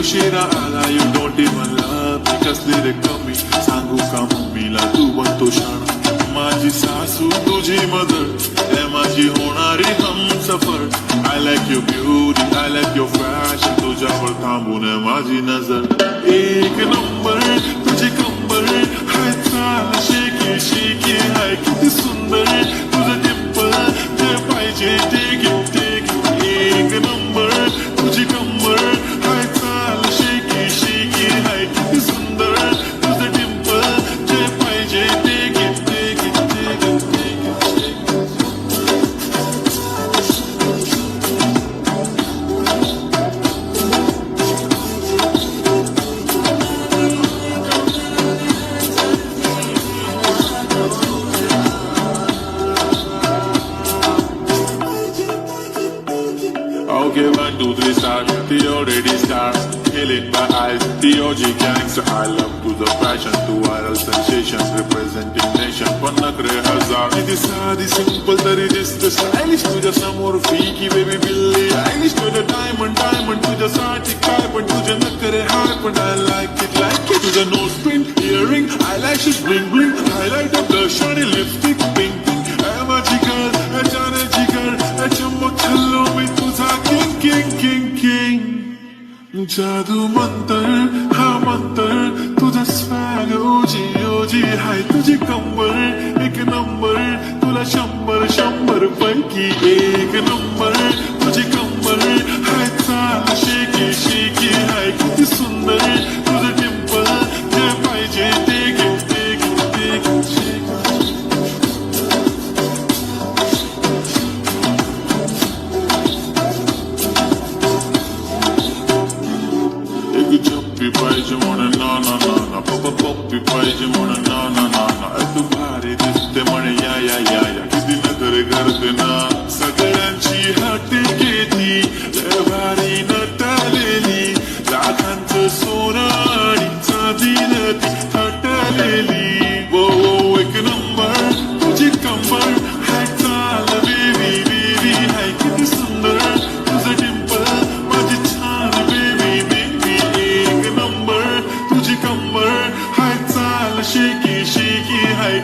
उशिरा आला you don't even love me कसली रे कमी सांगू का मम्मीला तू बनतो शाणा माझी सासू तुझी मदर ए माझी होणारी Humsafar I like your beauty I like your fashion तुझ्यावर थांबून माझी नजर एक नंबर तुझी कंबर हाय चाल शेकी शेकी हाय किती सुंदर तुझं डिंपल जे पाहिजे ते एक नंबर तुझी कंबर हाय चाल शेकी शेकी हाय किती सुंदर तुझं डिंपल जे पाहिजे ते Okay, 1, 2, 3 stars, the already stars, killing my eyes, the OG gangster, I love to the passion, to viral sensations, representing nation, पन्नाकरे हजार, किती साधी simple तरी दिसते stylish, तुझ्या समोर freaky baby बिल्ली, stylish तुझं diamond, तुझ्यासाठी काय पण तुझे नखरे हाय पण I like it, तुझं nose print, earring, eyelashes, bling bling, highlighter, blush आणि lipstick, pink pink, माझी girl, जाने जिगर, चमक छल्लो मी तुझा king जादू मंतर हा मंतर तुझा स्वॅग ओजी हाय तुझी कंबर एक नंबर तुला 100 पैकी एक नंबर तुझी कंबर हाय चाल शेकी शेकी हाय किती सुंदर तुझं डिंपल जे पाहिजे ते पाहिजे म्हणून ना पप्पी पाहिजे म्हणून ना तू भारी दिसते म्हणे या किती नखरे करते ना सगळ्यांची हात घेती भारी नटलेली लाखांचं सोनं आणि चांदीनं ती हटलेली वो एक नंबर तुझी कंबर हाय चाल बेबी हाय किती सुंदर तुझं डिंपल माझी छान बेबी कंबर हाय चाल शेकी शेकी हाय